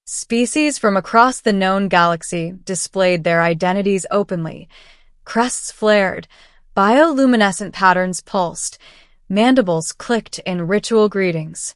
Species from across the known galaxy displayed their identities openly. Crests flared, bioluminescent patterns pulsed, mandibles clicked in ritual greetings.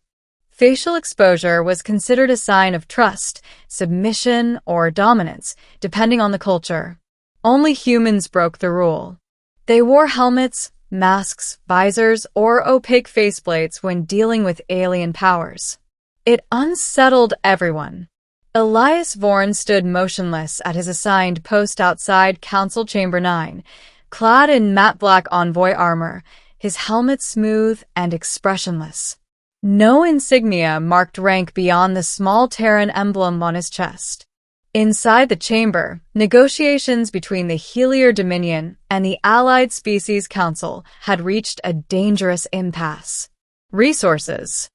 Facial exposure was considered a sign of trust, submission, or dominance, depending on the culture. Only humans broke the rule. They wore helmets, masks, visors, or opaque faceplates when dealing with alien powers. It unsettled everyone. Elias Vorn stood motionless at his assigned post outside Council Chamber 9, clad in matte black envoy armor, his helmet smooth and expressionless. No insignia marked rank beyond the small Terran emblem on his chest. Inside the chamber, negotiations between the Helier Dominion and the Allied Species Council had reached a dangerous impasse. Resources,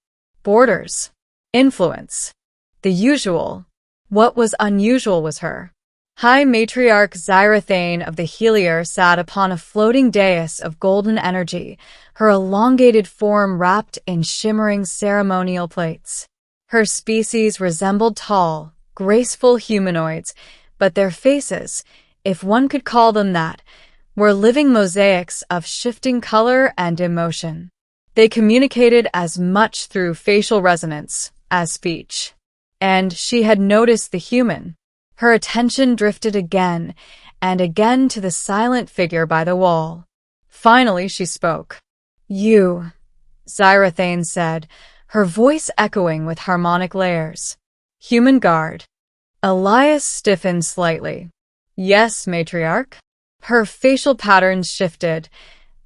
borders, influence. The usual. What was unusual was her. High Matriarch Zyrathane of the Helier sat upon a floating dais of golden energy, her elongated form wrapped in shimmering ceremonial plates. Her species resembled tall, graceful humanoids, but their faces, if one could call them that, were living mosaics of shifting color and emotion. They communicated as much through facial resonance as speech. And she had noticed the human. Her attention drifted again and again to the silent figure by the wall. Finally, she spoke. "You," Zyrathane said, her voice echoing with harmonic layers. "Human guard." Elias stiffened slightly. "Yes, Matriarch." Her facial patterns shifted,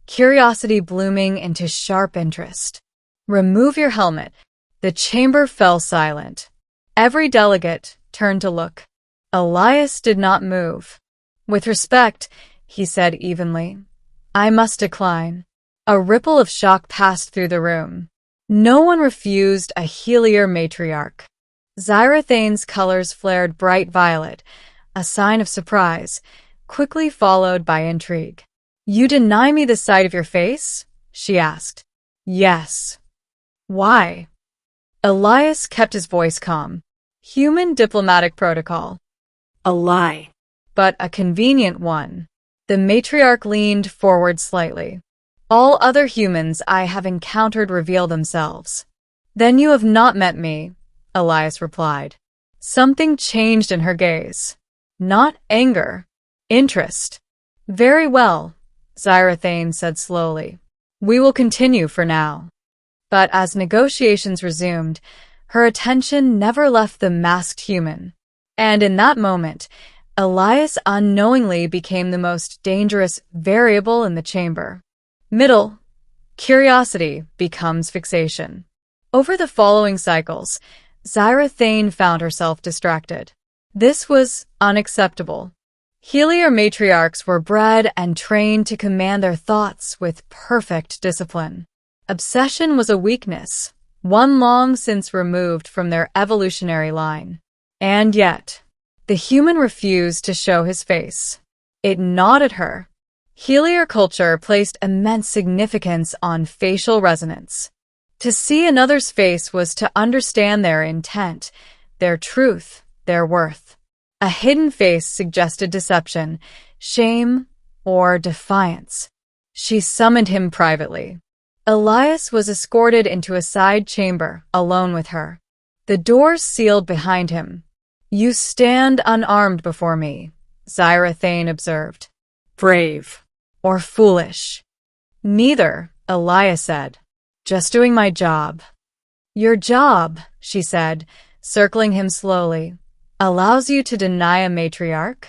curiosity blooming into sharp interest. "Remove your helmet." The chamber fell silent. Every delegate turned to look. Elias did not move. "With respect," he said evenly, "I must decline." A ripple of shock passed through the room. No one refused a Helier matriarch. Zyrathane's colors flared bright violet, a sign of surprise, quickly followed by intrigue. "You deny me the sight of your face?" she asked. "Yes." "Why?" Elias kept his voice calm. "Human diplomatic protocol." "A lie." "But a convenient one." The matriarch leaned forward slightly. "All other humans I have encountered reveal themselves." "Then you have not met me," Elias replied. Something changed in her gaze. Not anger. Interest. "Very well," Zyrathane said slowly. "We will continue for now." But as negotiations resumed, her attention never left the masked human. And in that moment, Elias unknowingly became the most dangerous variable in the chamber. Middle. Curiosity becomes fixation. Over the following cycles, Zyrathane found herself distracted. This was unacceptable. Helier matriarchs were bred and trained to command their thoughts with perfect discipline. Obsession was a weakness, one long since removed from their evolutionary line. And yet, the human refused to show his face. It gnawed at her. Helier culture placed immense significance on facial resonance. To see another's face was to understand their intent, their truth, their worth. A hidden face suggested deception, shame, or defiance. She summoned him privately. Elias was escorted into a side chamber, alone with her. The doors sealed behind him. "You stand unarmed before me," Zyrathane observed. "Brave. Or foolish?" "Neither," Elias said. "Just doing my job." "Your job," she said, circling him slowly, "allows you to deny a matriarch?"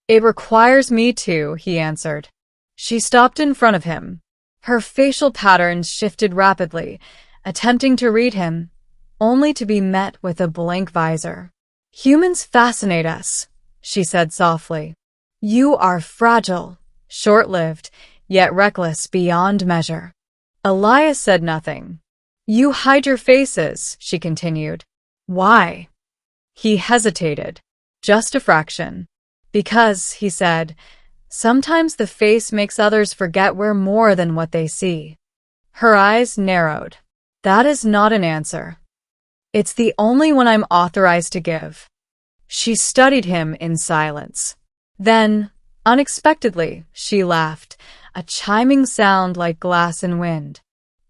"It requires me to," he answered. She stopped in front of him. Her facial patterns shifted rapidly, attempting to read him, only to be met with a blank visor. "Humans fascinate us," she said softly. "You are fragile, short-lived, yet reckless beyond measure." Elias said nothing. "You hide your faces," she continued. "Why?" He hesitated. "Just a fraction." "Because," he said, "sometimes the face makes others forget we're more than what they see." Her eyes narrowed. "That is not an answer." It's the only one I'm authorized to give. She studied him in silence. Then, unexpectedly, she laughed, a chiming sound like glass in wind.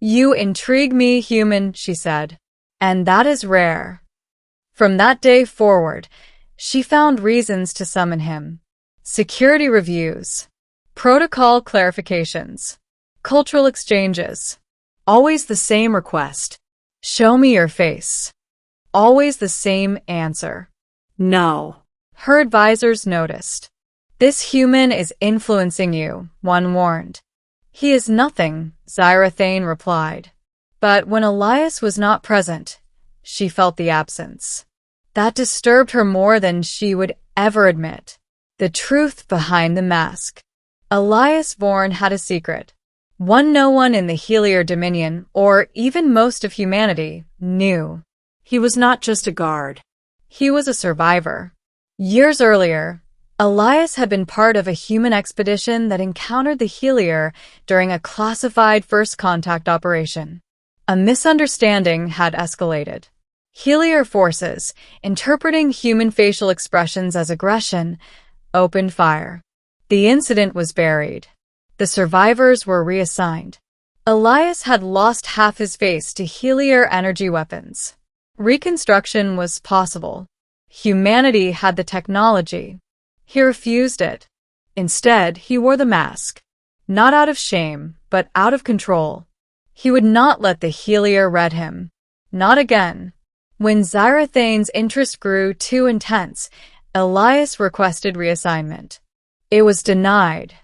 You intrigue me, human, she said. And that is rare. From that day forward, she found reasons to summon him. Security reviews, protocol clarifications, cultural exchanges. Always the same request. Show me your face. Always the same answer. No. Her advisors noticed. This human is influencing you, one warned. He is nothing, Xyrathane replied. But when Elias was not present, she felt the absence. That disturbed her more than she would ever admit. The truth behind the mask. Elias Bourne had a secret. One no one in the Helier Dominion, or even most of humanity, knew. He was not just a guard. He was a survivor. Years earlier, Elias had been part of a human expedition that encountered the Helier during a classified first contact operation. A misunderstanding had escalated. Helier forces, interpreting human facial expressions as aggression, opened fire. The incident was buried. The survivors were reassigned. Elias had lost half his face to Helier energy weapons. Reconstruction was possible. Humanity had the technology. He refused it. Instead, he wore the mask. Not out of shame, but out of control. He would not let the Helier read him. Not again. When Xyrathane's interest grew too intense, Elias requested reassignment. It was denied.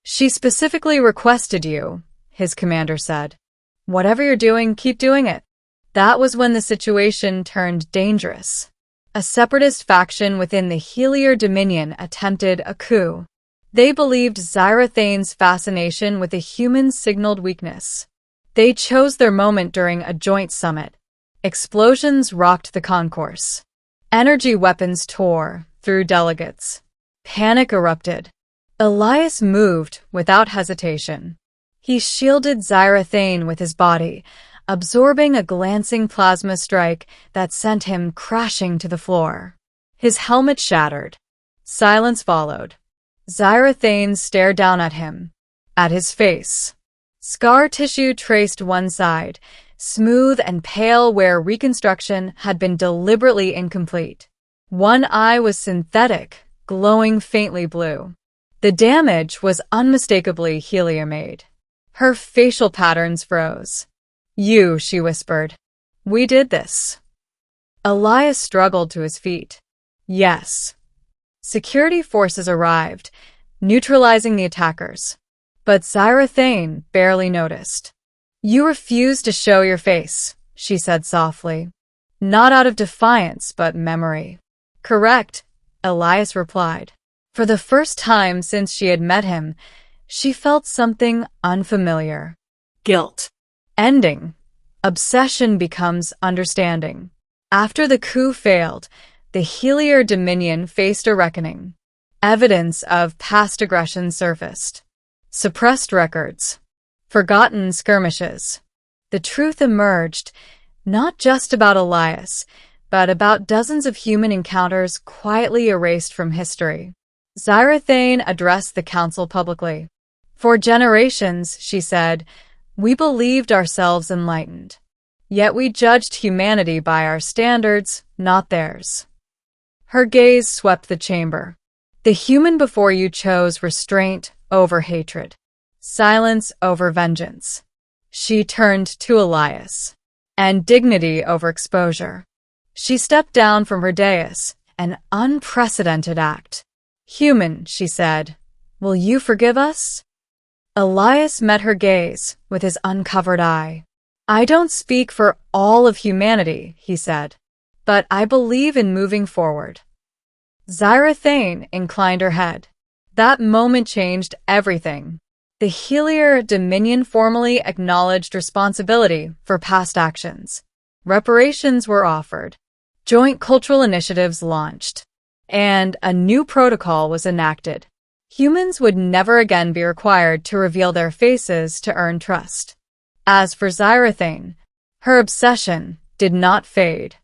She specifically requested you, his commander said. Whatever you're doing, keep doing it. That was when the situation turned dangerous. A separatist faction within the Helier Dominion attempted a coup. They believed Xyrathane's fascination with the humans signaled weakness. They chose their moment during a joint summit. Explosions rocked the concourse. Energy weapons tore through delegates. Panic erupted. Elias moved without hesitation. He shielded Xyrathane with his body, absorbing a glancing plasma strike that sent him crashing to the floor. His helmet shattered. Silence followed. Xyrathane stared down at him, at his face. Scar tissue traced one side, smooth and pale where reconstruction had been deliberately incomplete. One eye was synthetic, glowing faintly blue. The damage was unmistakably Helier-made. Her facial patterns froze. You, she whispered. We did this. Elias struggled to his feet. Yes. Security forces arrived, neutralizing the attackers. But Xyrathane barely noticed. You refused to show your face, she said softly. Not out of defiance, but memory. Correct, Elias replied. For the first time since she had met him, she felt something unfamiliar. Guilt. Ending. Obsession becomes understanding. After the coup failed, the Helier Dominion faced a reckoning. Evidence of past aggression surfaced. Suppressed records. Forgotten skirmishes. The truth emerged, not just about Elias, but about dozens of human encounters quietly erased from history. Xyrathane addressed the council publicly. For generations, she said, we believed ourselves enlightened. Yet we judged humanity by our standards, not theirs. Her gaze swept the chamber. The human before you chose restraint over hatred, silence over vengeance. She turned to Elias, and dignity over exposure. She stepped down from her dais, an unprecedented act. Human, she said, will you forgive us? Elias met her gaze with his uncovered eye. I don't speak for all of humanity, he said, but I believe in moving forward. Xyrathane inclined her head. That moment changed everything. The Helier Dominion formally acknowledged responsibility for past actions. Reparations were offered. Joint cultural initiatives launched. And a new protocol was enacted. Humans would never again be required to reveal their faces to earn trust. As for Xyrathane, her obsession did not fade.